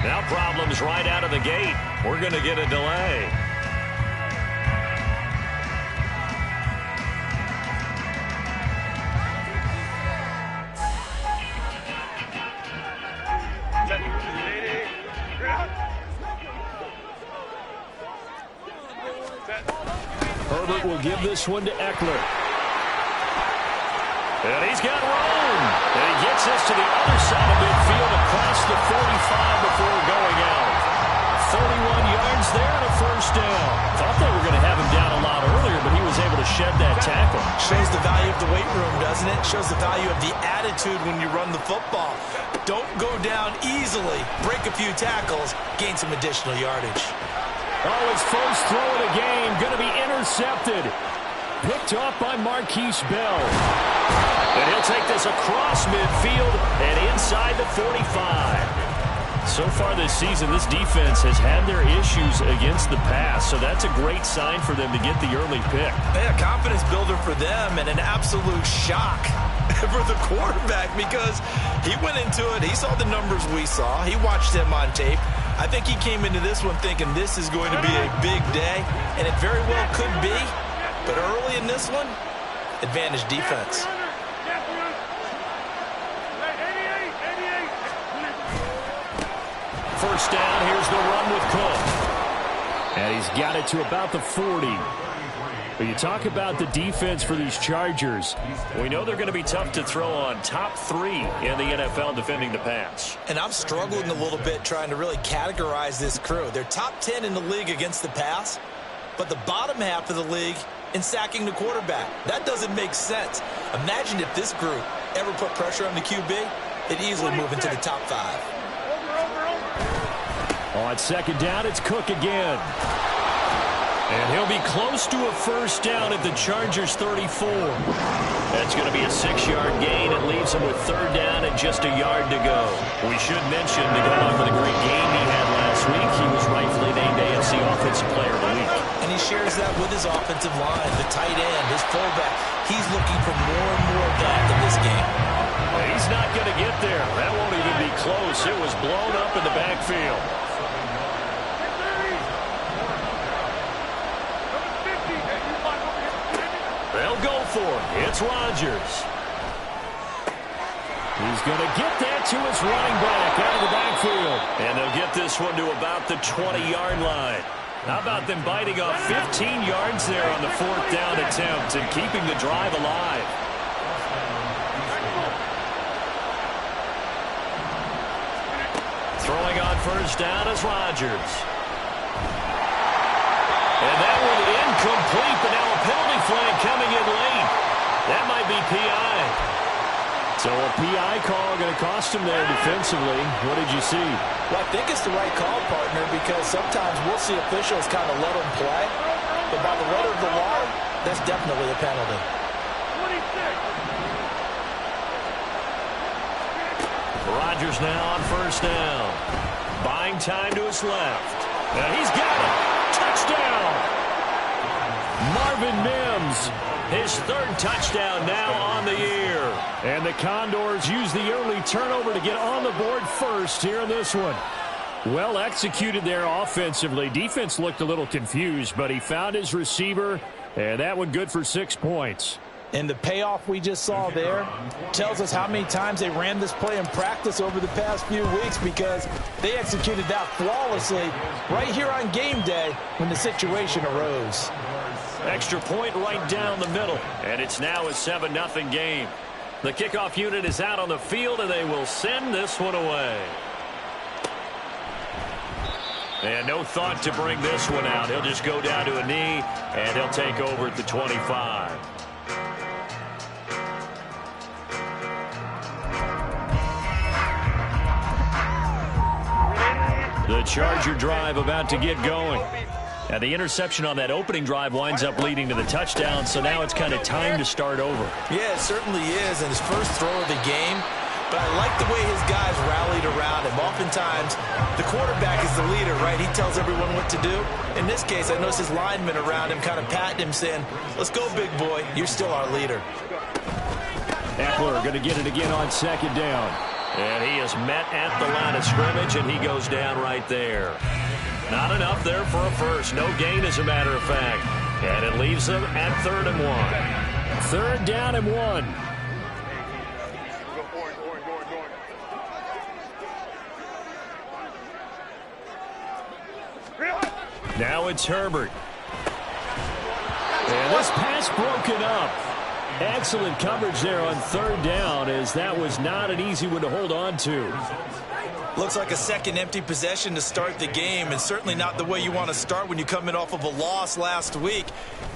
Now problems right out of the gate. We're going to get a delay. Herbert will give this one to Eckler. And he's got room. And he gets this to the other side of midfield across the 45 before going out. 31 yards there and a first down. Thought they were going to have him down a lot earlier, but he was able to shed that tackle. Shows the value of the weight room, doesn't it? Shows the value of the attitude when you run the football. Don't go down easily. Break a few tackles. Gain some additional yardage. Oh, his first throw of the game going to be intercepted. Picked off by Marquise Bell. And he'll take this across midfield and inside the 45. So far this season, this defense has had their issues against the pass, so that's a great sign for them to get the early pick. Yeah, confidence builder for them and an absolute shock for the quarterback because he went into it. He saw the numbers we saw. He watched them on tape. I think he came into this one thinking this is going to be a big day, and it very well could be. But early in this one, advantage defense. First down, here's the run with Cook. And he's got it to about the 40. But you talk about the defense for these Chargers. We know they're going to be tough to throw on. Top 3 in the NFL defending the pass. And I'm struggling a little bit trying to really categorize this crew. They're top 10 in the league against the pass, but the bottom half of the league in sacking the quarterback. That doesn't make sense. Imagine if this group ever put pressure on the QB, they'd easily move into the top 5. On second down, it's Cook again. And he'll be close to a first down at the Chargers' 34. That's going to be a 6-yard gain. It leaves him with third down and just a yard to go. We should mention, to go along with a great game he had last week, he was rightfully named AFC Offensive Player of the Week. And he shares that with his offensive line, the tight end, his fullback. He's looking for more and more of that in this game. He's not going to get there. That won't even be close. It was blown up in the backfield. They'll go for it. It's Rodgers. He's going to get that to his running back out of the backfield. And they'll get this one to about the 20-yard line. How about them biting off 15 yards there on the fourth down attempt and keeping the drive alive? Throwing on first down is Rodgers. And that one incomplete, but now a penalty flag coming in late. That might be PI. So a PI call going to cost him there defensively. What did you see? Well, I think it's the right call, partner, because sometimes we'll see officials kind of let them play. But by the letter of the law, that's definitely a penalty. 26. Rodgers now on first down. Buying time to his left. And he's got it. Touchdown. Marvin Mims, his third touchdown now on the year. And the Condors use the early turnover to get on the board first here in this one. Well executed there offensively. Defense looked a little confused, but he found his receiver, and that one good for 6 points. And the payoff we just saw there tells us how many times they ran this play in practice over the past few weeks, because they executed that flawlessly right here on game day when the situation arose. Extra point right down the middle, and it's now a 7-0 game. The kickoff unit is out on the field, and they will send this one away. And no thought to bring this one out. He'll just go down to a knee, and he'll take over at the 25. The Charger drive about to get going. And the interception on that opening drive winds up leading to the touchdown, so now it's kind of time to start over. Yeah, it certainly is, and his first throw of the game. But I like the way his guys rallied around him. Oftentimes, the quarterback is the leader, right? He tells everyone what to do. In this case, I noticed his linemen around him kind of patting him, saying, let's go, big boy. You're still our leader. Eckler going to get it again on second down. And he is met at the line of scrimmage, and he goes down right there. Not enough there for a first. No gain, as a matter of fact. And it leaves them at 3rd and 1. 3rd down and 1. Now it's Herbert. And this pass broken up. Excellent coverage there on 3rd down, as that was not an easy one to hold on to. Looks like a second empty possession to start the game, and certainly not the way you want to start when you come in off of a loss last week.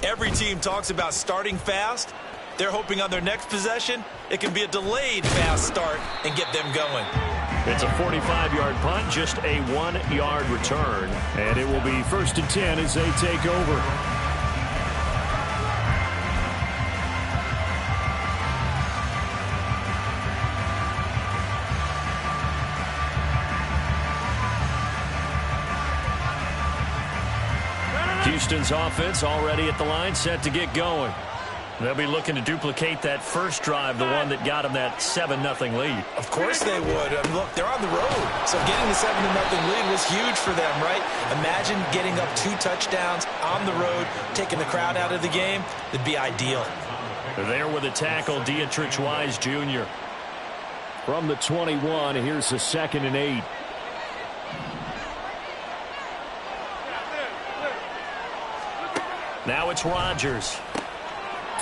Every team talks about starting fast. They're hoping on their next possession it can be a delayed fast start and get them going. It's a 45-yard punt, just a 1-yard return. And it will be 1st and 10 as they take over. Houston's offense already at the line, set to get going. They'll be looking to duplicate that first drive, the one that got them that 7-0 lead. Of course they would. Look, they're on the road, so getting the 7-0 lead was huge for them, right? Imagine getting up 2 touchdowns on the road, taking the crowd out of the game. It'd be ideal. There with a tackle, Dietrich Wise Jr. From the 21, here's the 2nd and 8. Now it's Rodgers.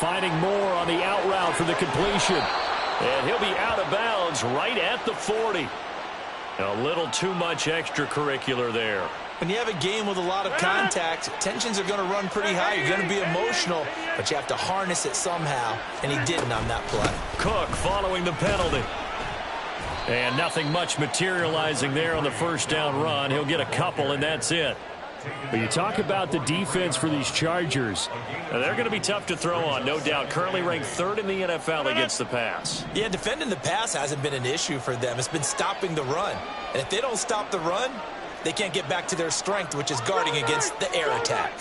Finding Moore on the out route for the completion. And he'll be out of bounds right at the 40. A little too much extracurricular there. When you have a game with a lot of contact, tensions are going to run pretty high. You're going to be emotional, but you have to harness it somehow, and he didn't on that play. Cook following the penalty. And nothing much materializing there on the first down run. He'll get a couple, and that's it. But you talk about the defense for these Chargers. They're going to be tough to throw on, no doubt. Currently ranked 3rd in the NFL against the pass. Yeah, defending the pass hasn't been an issue for them. It's been stopping the run. And if they don't stop the run, they can't get back to their strength, which is guarding against the air attack.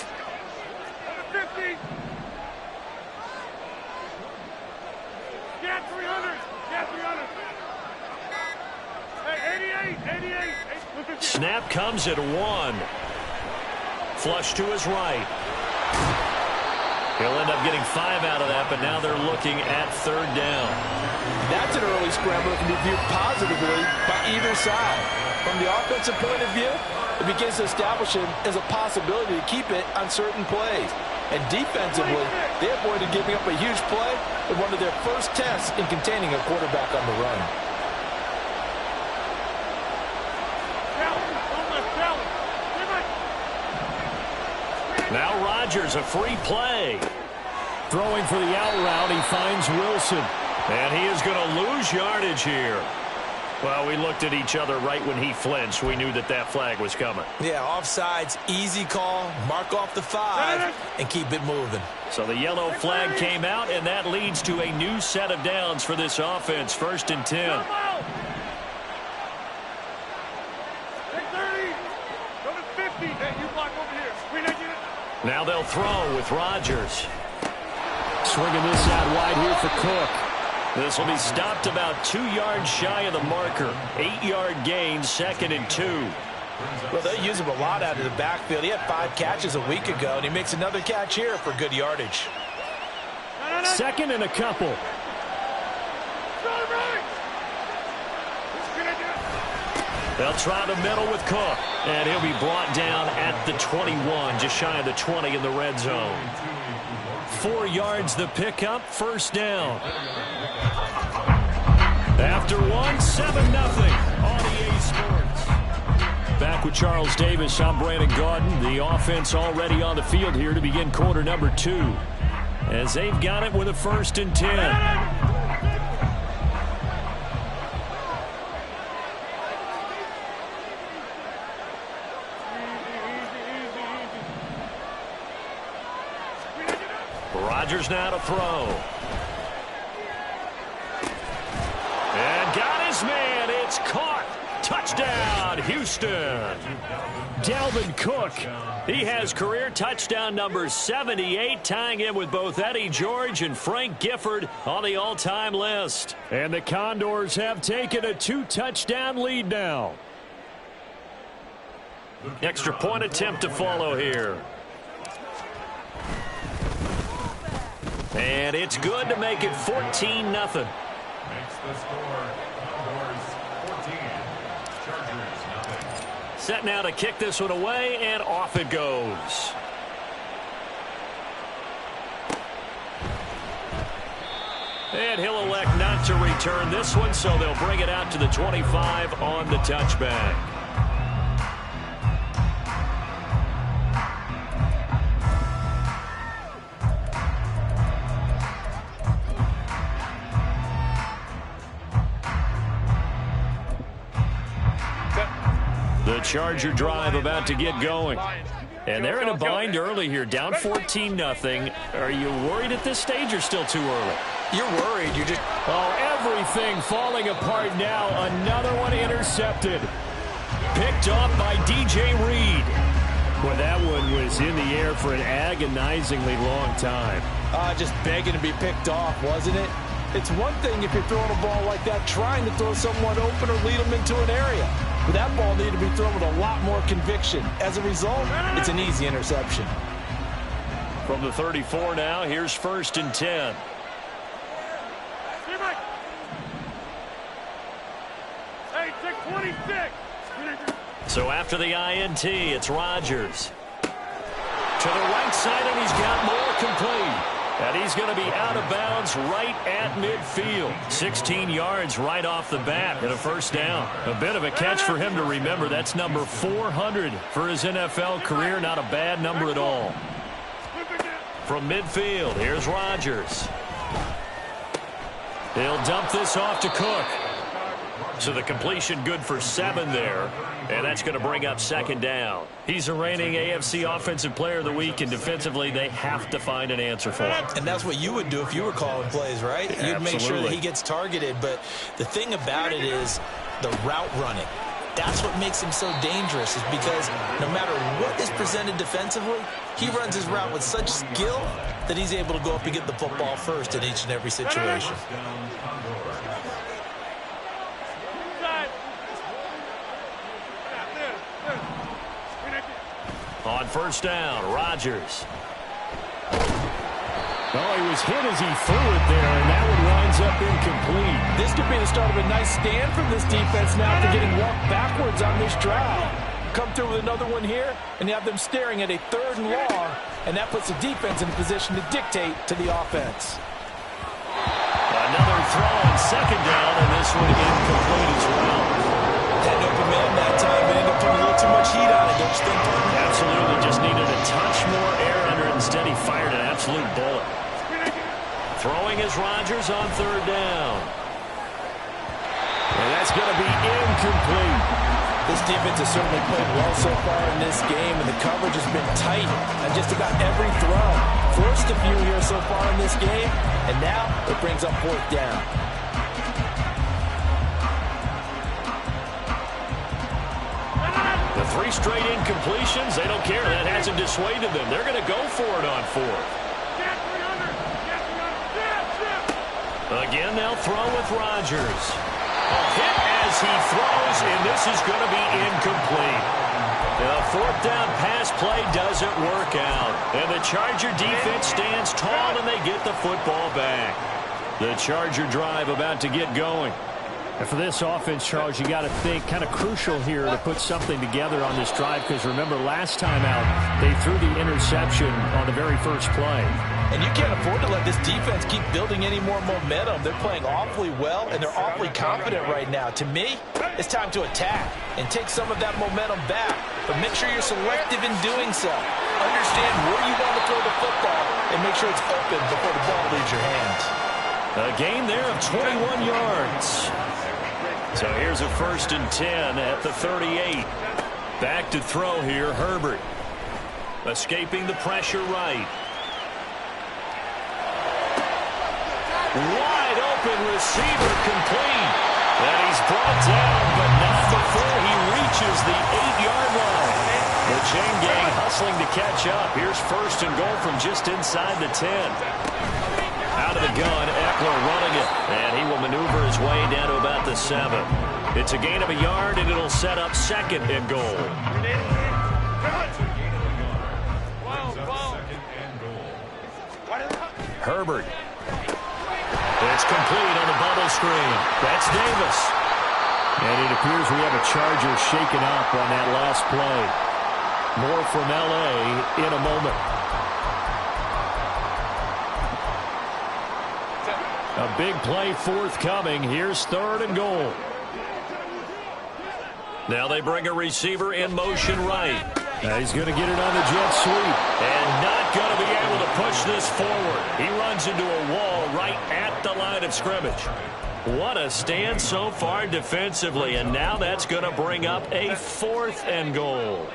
Snap comes at 1. Flush to his right. He'll end up getting 5 out of that, but now they're looking at 3rd down. That's an early scramble that can be viewed positively by either side. From the offensive point of view, it begins to establish it as a possibility to keep it on certain plays. And defensively, they avoided giving up a huge play in one of their first tests in containing a quarterback on the run. Now Rodgers, a free play. Throwing for the out route, he finds Wilson. And he is going to lose yardage here. Well, we looked at each other right when he flinched. We knew that that flag was coming. Yeah, offsides, easy call, mark off the 5, and keep it moving. So the yellow flag came out, and that leads to a new set of downs for this offense. 1st and 10. Now they'll throw with Rodgers. Swinging this out wide here for Cook. This will be stopped about 2 yards shy of the marker. 8-yard gain, 2nd and 2. Well, they use him a lot out of the backfield. He had 5 catches a week ago, and he makes another catch here for good yardage. 2nd and a couple. They'll try the middle with Cook, and he'll be brought down at the 21, just shy of the 20 in the red zone. 4 yards the pickup, 1st down. After 1, 7-0 on EA Sports. Back with Charles Davis, I'm Brandon Gaudin. The offense already on the field here to begin quarter number 2. As they've got it with a 1st and 10. Rodgers now to throw. And got his man. It's caught. Touchdown. Touchdown, Houston. Dalvin Cook, he has career touchdown number 78, tying in with both Eddie George and Frank Gifford on the all-time list. And the Condors have taken a 2-touchdown lead now. Extra point attempt to follow here. And it's good to make it 14-0. Makes the score. Condors 14. Chargers nothing. Set now to kick this one away, and off it goes. And he'll elect not to return this one, so they'll bring it out to the 25 on the touchback. The Charger drive about to get going. And they're in a bind early here, down 14-0. Are you worried at this stage or still too early? You're worried. You're just... Oh, everything falling apart now. Another one intercepted. Picked off by DJ Reed. Well, that one was in the air for an agonizingly long time. Just begging to be picked off, wasn't it? It's one thing if you're throwing a ball like that, trying to throw someone open or lead them into an area. But that ball needed to be thrown with a lot more conviction. As a result, it's an easy interception. From the 34 now, here's 1st and 10. Hey, 626. So after the INT, it's Rodgers. To the right side, and he's got more complete. And he's going to be out of bounds right at midfield. 16 yards right off the bat and a 1st down. A bit of a catch for him to remember. That's number 400 for his NFL career. Not a bad number at all. From midfield, here's Rodgers. He'll dump this off to Cook. So the completion good for 7 there. And that's going to bring up 2nd down. He's the reigning AFC Offensive Player of the Week, and defensively they have to find an answer for him. And that's what you would do if you were calling plays, right? You'd make sure that he gets targeted. But the thing about it is the route running. That's what makes him so dangerous, is because no matter what is presented defensively, he runs his route with such skill that he's able to go up and get the football first in each and every situation. On 1st down, Rodgers. Oh, he was hit as he threw it there, and that one winds up incomplete. This could be the start of a nice stand from this defense now after getting walked backwards on this drive. Come through with another one here, and you have them staring at a 3rd and long, and that puts the defense in a position to dictate to the offense. Another throw on 2nd down, and this one incomplete as well. Had an open man that time, but ended up putting a little too much heat on it, don't you think, partner? Absolutely, just needed a touch more air under it. Instead, he fired an absolute bullet. Throwing is Rodgers on 3rd down. And that's going to be incomplete. This defense has certainly played well so far in this game, and the coverage has been tight on just about every throw. Forced a few here so far in this game, and now it brings up 4th down. The 3 straight incompletions, they don't care. That hasn't dissuaded them. They're going to go for it on 4th. Again, they'll throw with Rodgers. A hit as he throws, and this is going to be incomplete. The 4th down pass play doesn't work out. And the Charger defense stands tall, and they get the football back. The Charger drive about to get going. And for this offense, Charles, you got to think kind of crucial here to put something together on this drive, because remember last time out they threw the interception on the very first play. And you can't afford to let this defense keep building any more momentum. They're playing awfully well, and they're awfully confident right now. To me, it's time to attack and take some of that momentum back. But make sure you're selective in doing so. Understand where you want to throw the football and make sure it's open before the ball leaves your hands. A gain there of 21 yards. So here's a 1st and 10 at the 38. Back to throw here, Herbert. Escaping the pressure right. Wide open receiver complete. And he's brought down, but not before he reaches the 8-yard line. The chain gang hustling to catch up. Here's first and goal from just inside the 10. Out of the gun, Eckler running it. And he will maneuver his way down to about the 7. It's a gain of a yard, and it'll set up second and goal. Herbert. It's complete on the bubble screen. That's Davis. And it appears we have a Charger shaken up on that last play. More from L.A. in a moment. A big play forthcoming. Here's third and goal. Now they bring a receiver in motion right. He's going to get it on the jet sweep. And not going to be able to push this forward. He runs into a wall right at the line of scrimmage. What a stand so far defensively. And now that's going to bring up a fourth and goal.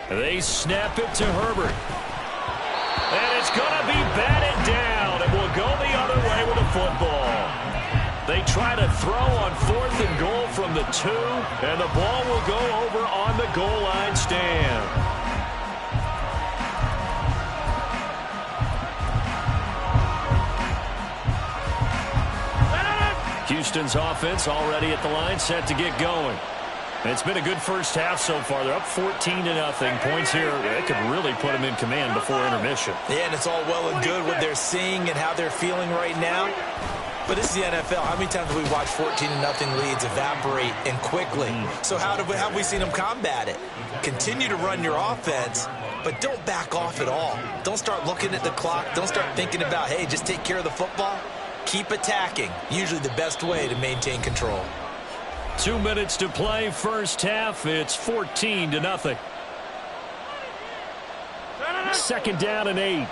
They snap it to Herbert. And it's going to be batted down. It will go the other way with the football. They try to throw on fourth and goal from the 2, and the ball will go over on the goal line stand. Houston's offense already at the line, set to get going. It's been a good first half so far. They're up 14-0. Points here, they could really put them in command before intermission. Yeah, and it's all well and good what they're seeing and how they're feeling right now. But this is the NFL. How many times have we watched 14-0 leads evaporate and quickly? So how have we seen them combat it? Continue to run your offense, but don't back off at all. Don't start looking at the clock. Don't start thinking about, hey, just take care of the football. Keep attacking. Usually the best way to maintain control. 2 minutes to play first half. It's 14-0. Second down and 8.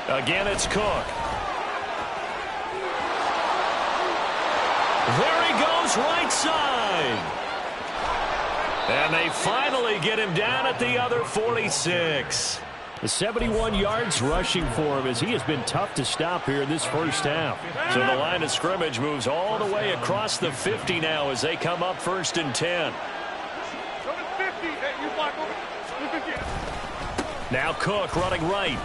Again, it's Cook. There he goes, right side. And they finally get him down at the other 46. 71 yards rushing for him as he has been tough to stop here in this first half. So the line of scrimmage moves all the way across the 50 now as they come up first and 10. Now Cook running right.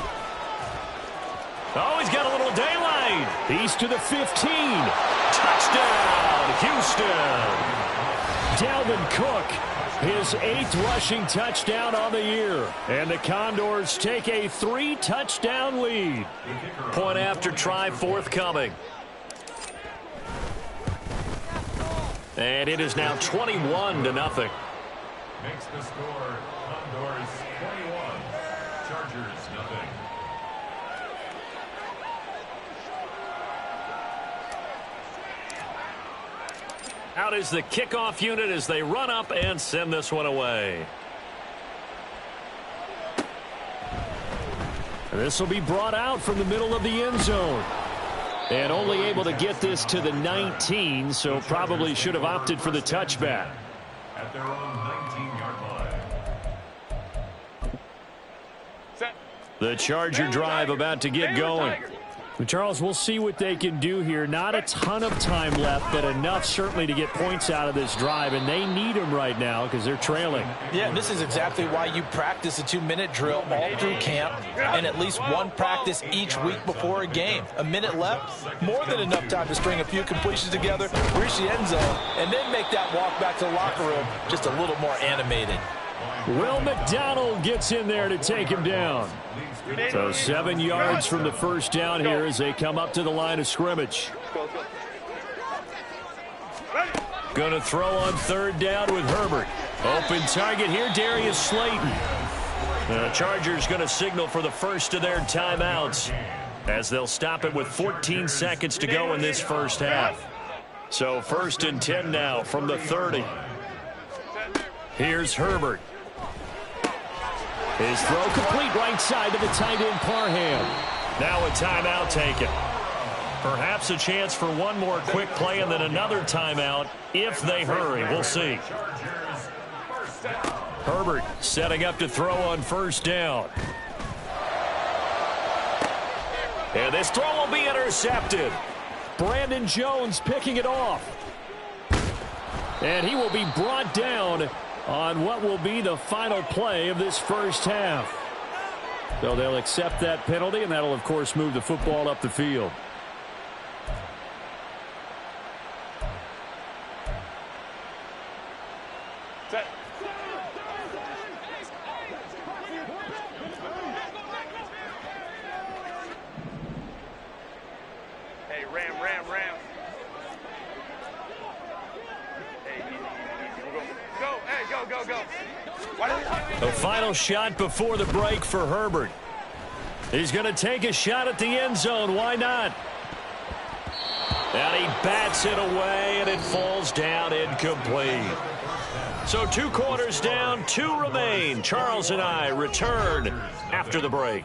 Oh, he's got a little daylight. He's to the 15. Touchdown, Houston. Dalvin Cook, his 8th rushing touchdown on the year. And the Condors take a 3-touchdown lead. Point after try forthcoming. And it is now 21-0. Makes the score Condors 21, Chargers nothing. Out is the kickoff unit as they run up and send this one away. This will be brought out from the middle of the end zone. And only able to get this to the 19, so probably should have opted for the touchback. At their own 19-yard line. The Charger drive about to get going. Charles, we'll see what they can do here. Not a ton of time left, but enough certainly to get points out of this drive, and they need them right now because they're trailing. Yeah, this is exactly why you practice a 2-minute drill all through camp and at least one practice each week before a game. A minute left, more than enough time to string a few completions together, reach the end zone, and then make that walk back to the locker room just a little more animated. Will McDonald gets in there to take him down. So 7 yards from the first down here as they come up to the line of scrimmage. Going to throw on third down with Herbert. Open target here, Darius Slayton. The Chargers going to signal for the first of their timeouts as they'll stop it with 14 seconds to go in this first half. So first and 10 now from the 30. Here's Herbert. His throw complete right side to the tight end Parham. Now a timeout taken. Perhaps a chance for one more quick play and then another timeout if they hurry. We'll see. Herbert setting up to throw on first down. And this throw will be intercepted. Brandon Jones picking it off. And he will be brought down on what will be the final play of this first half. So they'll accept that penalty, and that'll, of course, move the football up the field. Hey, Ram. Hey, go. The final shot before the break for Herbert. He's going to take a shot at the end zone. Why not? And he bats it away, and it falls down incomplete. So 2 quarters down, 2 remain. Charles and I return after the break.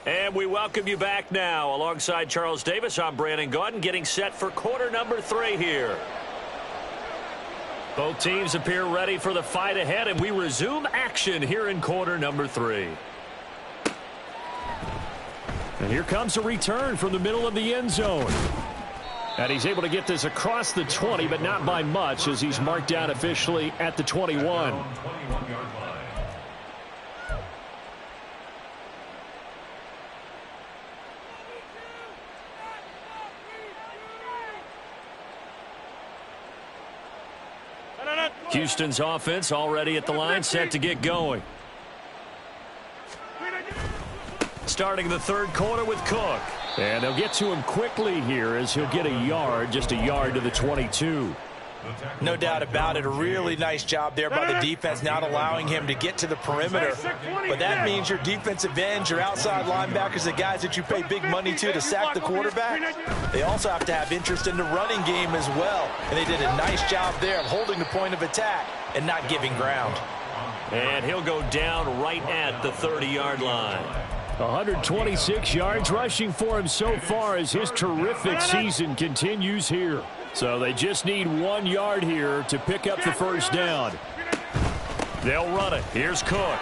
And we welcome you back now. Alongside Charles Davis, I'm Brandon Gaudin, getting set for quarter number 3 here. Both teams appear ready for the fight ahead, and we resume action here in quarter number 3. And here comes a return from the middle of the end zone. And he's able to get this across the 20, but not by much, as he's marked down officially at the 21. Houston's offense already at the line, set to get going. Starting the third quarter with Cook. And they'll get to him quickly here as he'll get a yard, just a yard to the 22. No doubt about it. A really nice job there by the defense, not allowing him to get to the perimeter. But that means your defensive ends, your outside linebackers, the guys that you pay big money to sack the quarterback, they also have to have interest in the running game as well. And they did a nice job there of holding the point of attack and not giving ground. And he'll go down right at the 30-yard line. 126 yards rushing for him so far as his terrific season continues here. So they just need 1 yard here to pick up the first down. They'll run it. Here's Cook.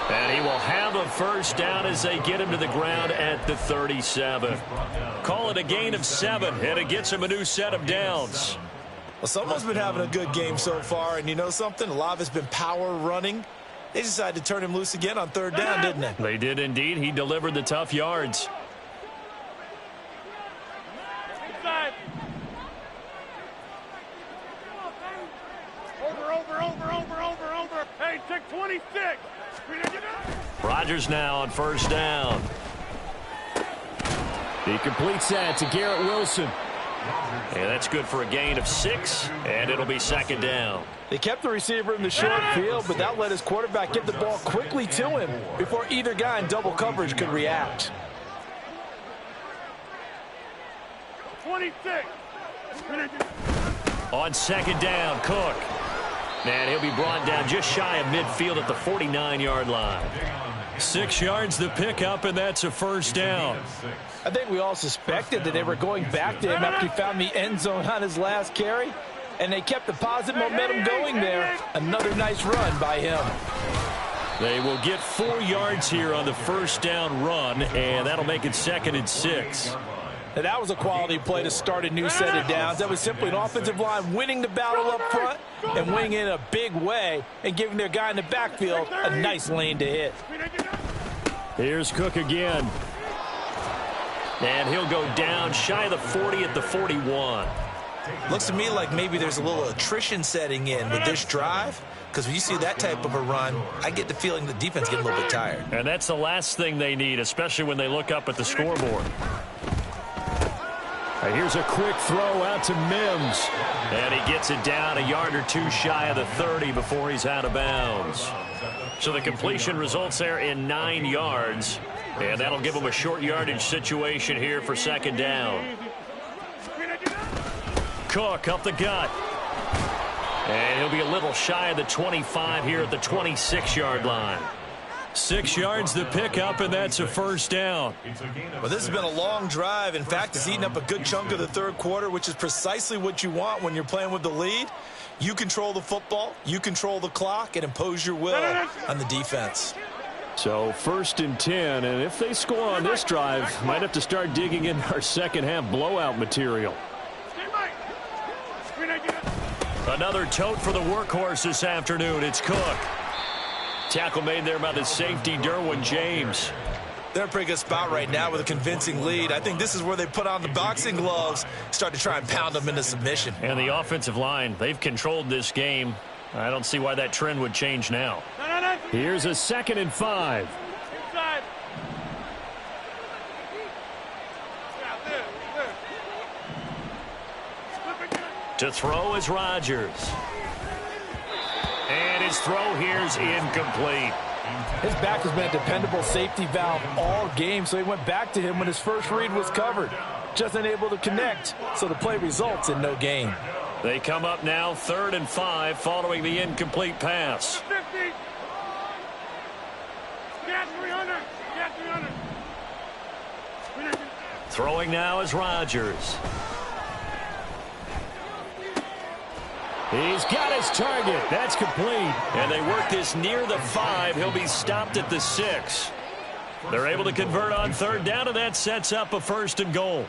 And he will have a first down as they get him to the ground at the 37. Call it a gain of 7, and it gets him a new set of downs. Well, someone's been having a good game so far, and you know something? A lot of it's been power running. They decided to turn him loose again on third down, didn't they? They did indeed. He delivered the tough yards. Over. Hey, take 26. Rodgers now on first down. He completes that to Garrett Wilson. And that's good for a gain of 6, and it'll be second down. They kept the receiver in the short field, but that let his quarterback get the ball quickly to him before either guy in double coverage could react. 26. On second down, Cook. And he'll be brought down just shy of midfield at the 49-yard line. 6 yards the pickup, and that's a first down. I think we all suspected that they were going back to him after he found the end zone on his last carry, and they kept the positive momentum going there. Another nice run by him. They will get 4 yards here on the first down run, and that'll make it 2nd and 6. Now, that was a quality play to start a new set of downs. That was simply an offensive line winning the battle up front and winning in a big way and giving their guy in the backfield a nice lane to hit. Here's Cook again. And he'll go down shy of the 40 at the 41. Looks to me like maybe there's a little attrition setting in with this drive, because when you see that type of a run, I get the feeling the defense getting a little bit tired. And that's the last thing they need, especially when they look up at the scoreboard. And here's a quick throw out to Mims. And he gets it down a yard or 2 shy of the 30 before he's out of bounds. So the completion results there in 9 yards. And that'll give him a short yardage situation here for second down. Cook up the gut. And he'll be a little shy of the 25 here at the 26-yard line. 6 yards the pickup, and that's a first down. Well, this has been a long drive. In fact, it's eaten up a good chunk of the third quarter, which is precisely what you want when you're playing with the lead. You control the football, you control the clock, and impose your will on the defense. So 1st and 10, and if they score on this drive, might have to start digging in our second-half blowout material. Another tote for the workhorse this afternoon. It's Cook. Tackle made there by the safety, Derwin James. They're in a pretty good spot right now with a convincing lead. I think this is where they put on the boxing gloves, start to try and pound them into submission. And the offensive line, they've controlled this game. I don't see why that trend would change now. Here's a 2nd and 5. Inside. To throw is Rodgers. And his throw here is incomplete. His back has been a dependable safety valve all game, so he went back to him when his first read was covered. Just unable to connect, so the play results in no gain. They come up now 3rd and 5 following the incomplete pass. 50. Get 300. Get 300. Throwing now is Rodgers. He's got his target. That's complete. And they work this near the 5. He'll be stopped at the 6. They're able to convert on 3rd down, and that sets up a 1st and goal.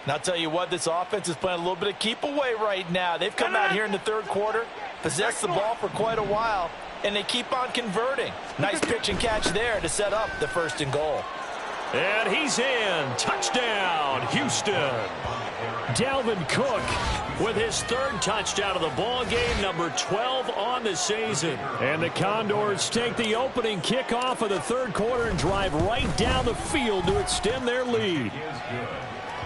And I'll tell you what, this offense is playing a little bit of keep away right now. They've come out here in the third quarter, possessed the ball for quite a while, and they keep on converting. Nice pitch and catch there to set up the 1st and goal. And he's in. Touchdown, Houston. Dalvin Cook with his 3rd touchdown of the ball game, number 12 on the season. And the Condors take the opening kickoff of the 3rd quarter and drive right down the field to extend their lead.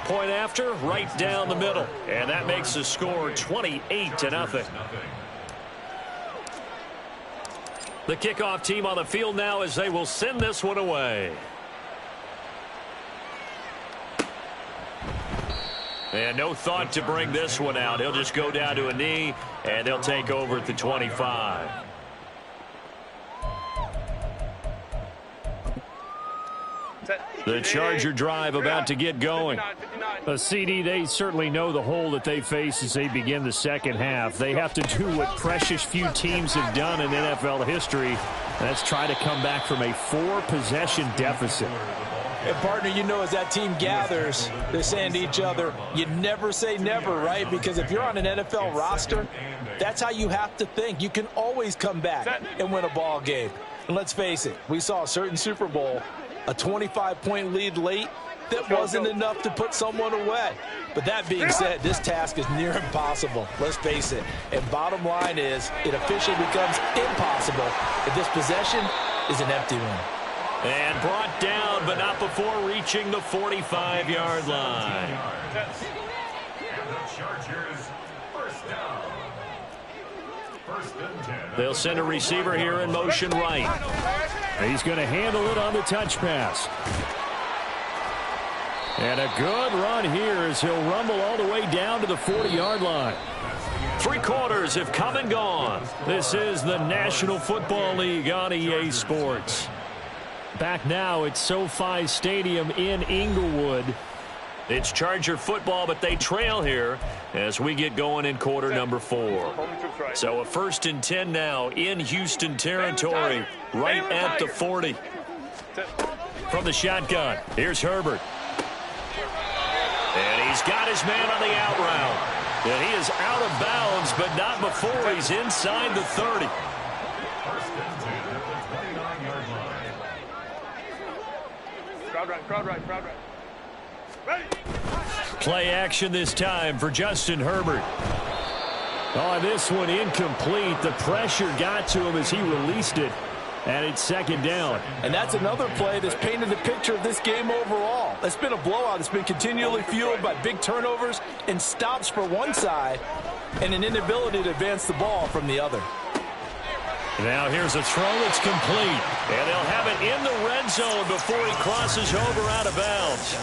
Point after, right down the middle. And that makes the score 28-0. The kickoff team on the field now as they will send this one away. And no thought to bring this one out. He'll just go down to a knee, and they'll take over at the 25. The Charger drive about to get going. CD, they certainly know the hole that they face as they begin the second half. They have to do what precious few teams have done in NFL history. That's try to come back from a 4-possession deficit. And, partner, you know, as that team gathers, they're saying to each other, you never say never, right? Because if you're on an NFL roster, that's how you have to think. You can always come back and win a ball game. And let's face it, we saw a certain Super Bowl, a 25-point lead late, that wasn't enough to put someone away. But that being said, this task is near impossible. Let's face it. And bottom line is, it officially becomes impossible if this possession is an empty one. And brought down, but not before reaching the 45-yard line. And the Chargers, 1st down. 1st and 10. They'll send a receiver here in motion right. He's going to handle it on the touch pass. And a good run here as he'll rumble all the way down to the 40-yard line. 3 quarters have come and gone. This is the National Football League on EA Sports. Back now at SoFi Stadium in Inglewood. It's Charger football, but they trail here as we get going in quarter number 4. So a 1st and 10 now in Houston territory, right at the 40. From the shotgun, here's Herbert. And he's got his man on the out route. And he is out of bounds, but not before he's inside the 30. Crowd right. Ready. Play action this time for Justin Herbert. Oh, this one incomplete. The pressure got to him as he released it. And it's 2nd down. And that's another play that's painted the picture of this game overall. It's been a blowout. It's been continually fueled by big turnovers and stops for one side and an inability to advance the ball from the other. Now here's a throw that's complete. And they'll have it in the red zone before he crosses over out of bounds.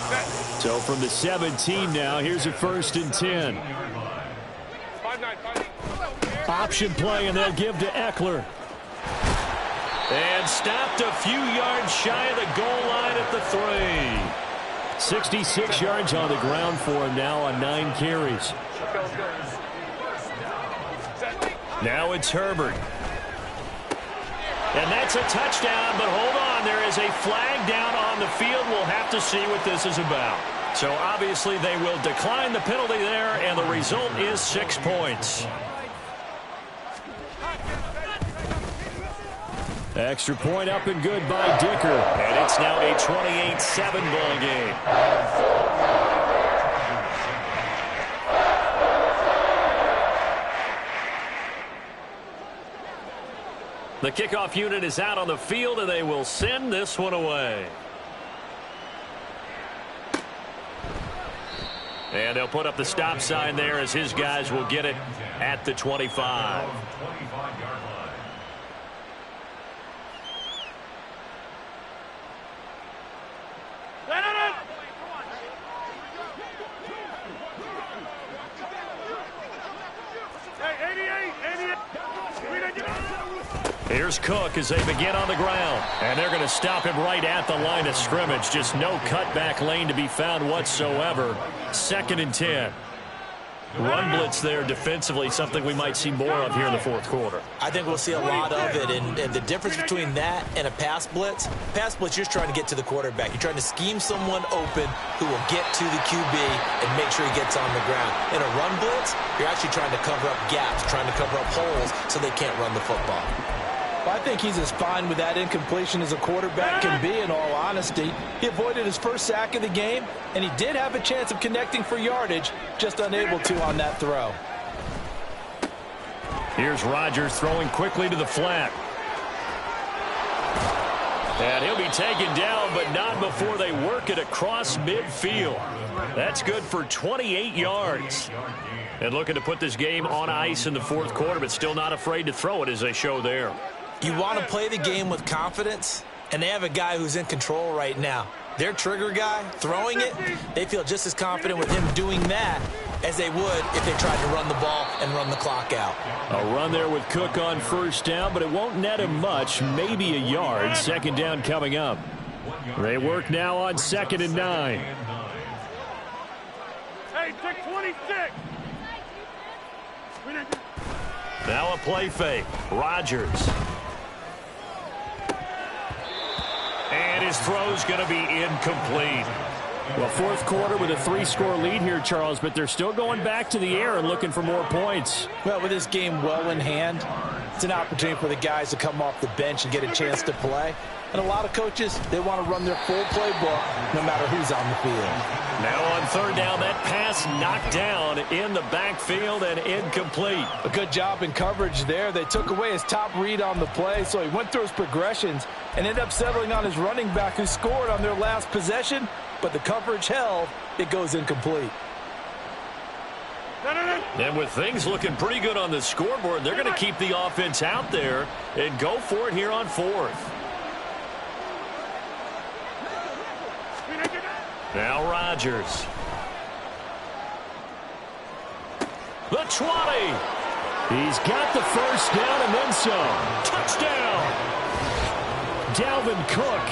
So from the 17 now, here's a 1st and 10. option play, and they'll give to Eckler. And stopped a few yards shy of the goal line at the 3. 66 yards on the ground for him now on 9 carries. Now it's Herbert. And that's a touchdown, but hold on. There is a flag down on the field. We'll have to see what this is about. So obviously they will decline the penalty there, and the result is 6 points. Extra point up and good by Dicker. And it's now a 28-7 ball game. The kickoff unit is out on the field, and they will send this one away. And they'll put up the stop sign there as his guys will get it at the 25. Here's Cook as they begin on the ground. And they're going to stop him right at the line of scrimmage. Just no cutback lane to be found whatsoever. 2nd and 10. Run blitz there defensively, something we might see more of here in the 4th quarter. I think we'll see a lot of it, and the difference between that and a pass blitz, you're just trying to get to the quarterback. You're trying to scheme someone open who will get to the QB and make sure he gets on the ground. In a run blitz, you're actually trying to cover up gaps, trying to cover up holes so they can't run the football. Well, I think he's as fine with that incompletion as a quarterback can be, in all honesty. He avoided his first sack of the game, and he did have a chance of connecting for yardage, just unable to on that throw. Here's Rodgers throwing quickly to the flat. And he'll be taken down, but not before they work it across midfield. That's good for 28 yards. And looking to put this game on ice in the 4th quarter, but still not afraid to throw it as they show there. You want to play the game with confidence, and they have a guy who's in control right now. Their trigger guy, throwing it, they feel just as confident with him doing that as they would if they tried to run the ball and run the clock out. A run there with Cook on 1st down, but it won't net him much, maybe a yard. 2nd down coming up. They work now on 2nd and 9. Hey, take 26. Now a play fake. Rodgers. And his throw's going to be incomplete. Well, 4th quarter with a 3-score lead here, Charles, but they're still going back to the air and looking for more points. Well, with this game well in hand, it's an opportunity for the guys to come off the bench and get a chance to play. And a lot of coaches, they want to run their full playbook no matter who's on the field. Now on 3rd down, that pass knocked down in the backfield and incomplete. A good job in coverage there. They took away his top read on the play, so he went through his progressions and ended up settling on his running back who scored on their last possession, but the coverage held. It goes incomplete. And with things looking pretty good on the scoreboard, they're going to keep the offense out there and go for it here on 4th. Now Rodgers. The 20. He's got the 1st down and then some. Touchdown. Dalvin Cook.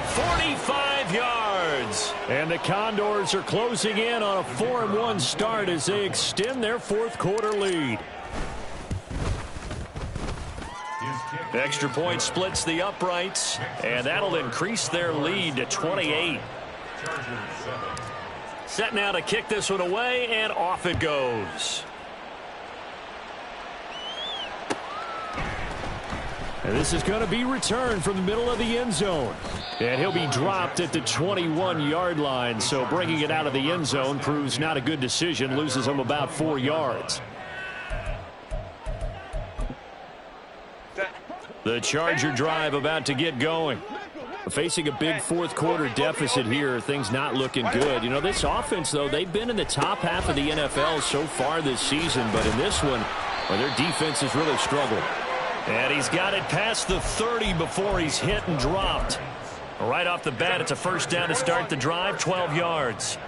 45 yards. And the Condors are closing in on a 4-1 start as they extend their 4th quarter lead. Extra point splits the uprights, and that'll increase their lead to 28. Set now to kick this one away, and off it goes. And this is going to be returned from the middle of the end zone. And he'll be dropped at the 21-yard line, so bringing it out of the end zone proves not a good decision, loses him about 4 yards. The Charger drive about to get going. Facing a big 4th quarter deficit here, things not looking good. You know, this offense, though, they've been in the top half of the NFL so far this season, but in this one, well, their defense has really struggled. And he's got it past the 30 before he's hit and dropped. Right off the bat, it's a 1st down to start the drive, 12 yards.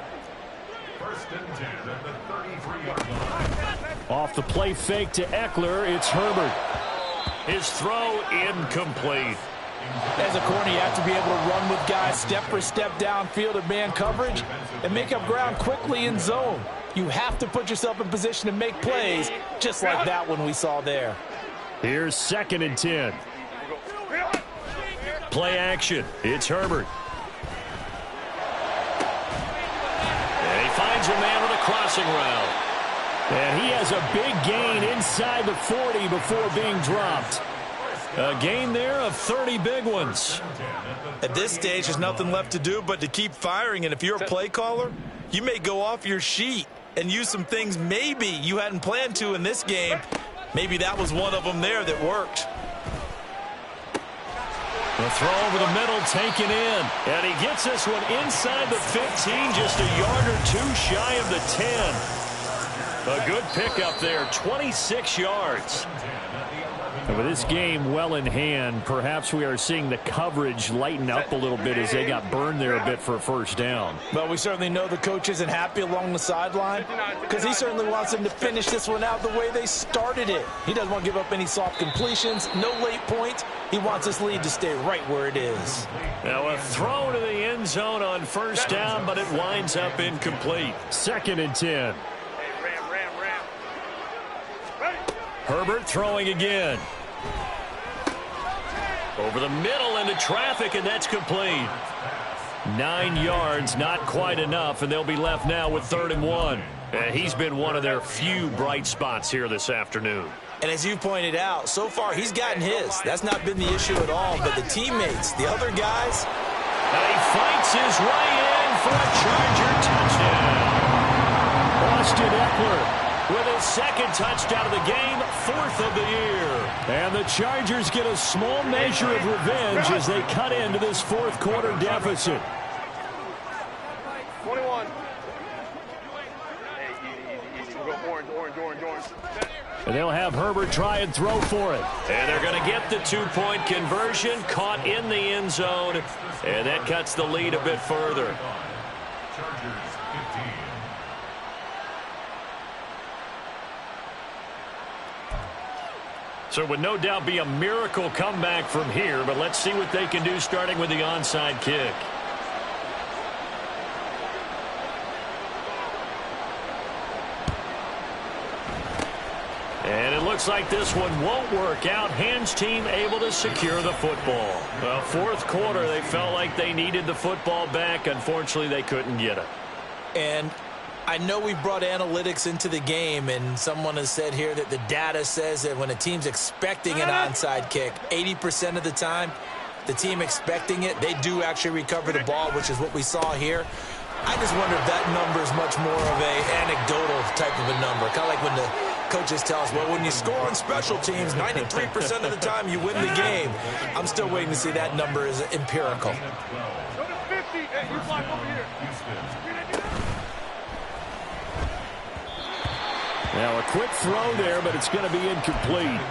1st and 10 at the 33-yard line. Off the play fake to Eckler, it's Herbert. His throw incomplete. As a corner, you have to be able to run with guys step for step downfield in man coverage and make up ground quickly in zone. You have to put yourself in position to make plays, just like that one we saw there. Here's 2nd and 10. Play action. It's Herbert. And he finds a man with a crossing route. And he has a big gain inside the 40 before being dropped. A gain there of 30 big ones. At this stage, there's nothing left to do but to keep firing. And if you're a play caller, you may go off your sheet and use some things maybe you hadn't planned to in this game. Maybe that was one of them there that worked. The throw over the middle taken in. And he gets this one inside the 15, just a yard or two shy of the 10. A good pickup there, 26 yards. And with this game well in hand, perhaps we are seeing the coverage lighten up a little bit as they got burned there a bit for a first down. But we certainly know the coach isn't happy along the sideline because he certainly wants them to finish this one out the way they started it. He doesn't want to give up any soft completions, no late points. He wants this lead to stay right where it is. Now a throw to the end zone on first down, but it winds up incomplete. 2nd and 10. Herbert throwing again. Over the middle into traffic, and that's complete. 9 yards, not quite enough, and they'll be left now with 3rd and 1. And he's been one of their few bright spots here this afternoon. And as you pointed out, so far he's gotten his. That's not been the issue at all, but the teammates, the other guys. And he fights his way in for a Charger touchdown. Austin Eckler with his 2nd touchdown of the game, 4th of the year. And the Chargers get a small measure of revenge as they cut into this 4th quarter deficit. 21. Easy. We'll go orange. And they'll have Herbert try and throw for it. And they're going to get the 2-point conversion, caught in the end zone, and that cuts the lead a bit further. Chargers 15. So it would no doubt be a miracle comeback from here, but let's see what they can do starting with the onside kick. And it looks like this one won't work out. Hans team able to secure the football. Well, 4th quarter, they felt like they needed the football back. Unfortunately, they couldn't get it. And I know we brought analytics into the game, and someone has said here that the data says that when a team's expecting an onside kick, 80% of the time, the team expecting it, they do actually recover the ball, which is what we saw here. I just wonder if that number is much more of a anecdotal type of a number, kind of like when the coaches tell us, well, when you score on special teams, 93% of the time you win the game. I'm still waiting to see that number is empirical. Go to 50. Hey, you block over here. Now a quick throw there, but it's going to be incomplete.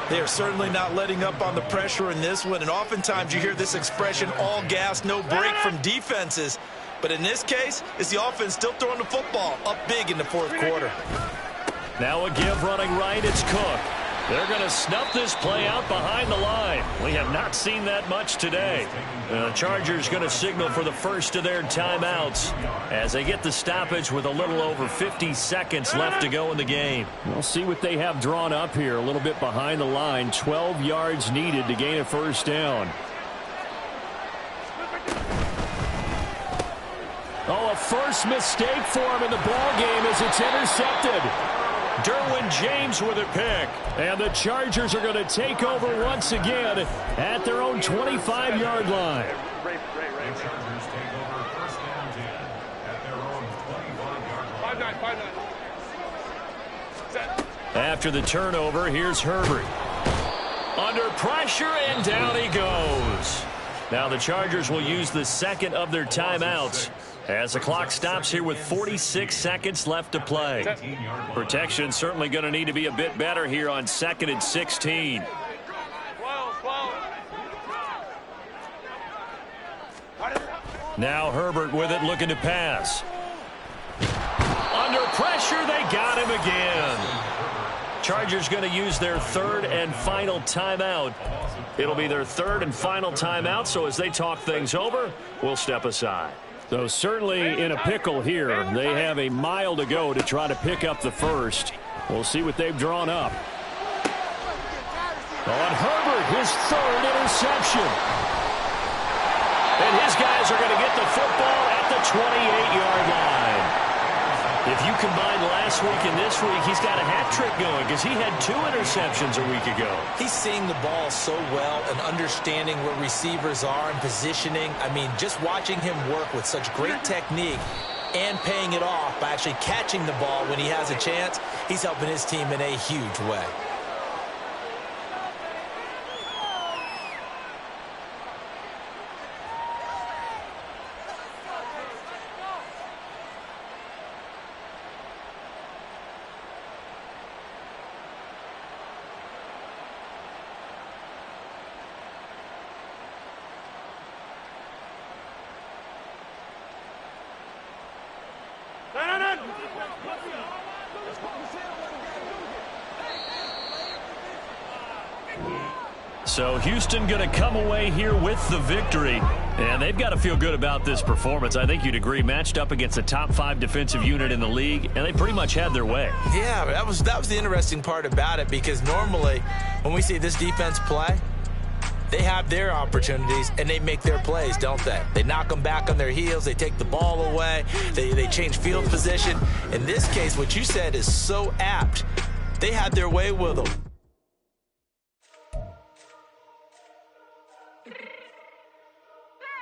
They are certainly not letting up on the pressure in this one, and oftentimes you hear this expression, all gas, no break from defenses. But in this case, it's the offense still throwing the football up big in the 4th quarter. Now a give running right, it's Cook. They're going to snuff this play out behind the line. We have not seen that much today. The Chargers going to signal for the first of their timeouts as they get the stoppage with a little over 50 seconds left to go in the game. We'll see what they have drawn up here a little bit behind the line. 12 yards needed to gain a first down. Oh, a first mistake for him in the ball game as it's intercepted. Derwin James with a pick. And the Chargers are going to take over once again at their own 25-yard line. The Chargers take over 1st and 10 at their own 25-yard line. 5-9. After the turnover, here's Herbert. Under pressure, and down he goes. Now the Chargers will use the 2nd of their timeouts as the clock stops here with 46 seconds left to play. Protection certainly going to need to be a bit better here on 2nd and 16. 12. Now Herbert with it, looking to pass. Under pressure, they got him again. Chargers going to use their third and final timeout. It'll be their third and final timeout, so as they talk things over, we'll step aside. So certainly in a pickle here. They have a mile to go to try to pick up the first. We'll see what they've drawn up. On Herbert, his third interception. And his guys are going to get the football at the 28-yard line. If you combine last week and this week, he's got a hat trick going because he had 2 interceptions a week ago. He's seeing the ball so well and understanding where receivers are and positioning. I mean, just watching him work with such great technique and paying it off by actually catching the ball when he has a chance, he's helping his team in a huge way. So Houston going to come away here with the victory. And they've got to feel good about this performance. I think you'd agree, matched up against a top 5 defensive unit in the league, and they pretty much had their way. Yeah, that was the interesting part about it, because normally when we see this defense play, they have their opportunities and they make their plays, don't they? They knock them back on their heels. They take the ball away. They change field position. In this case, what you said is so apt. They had their way with them.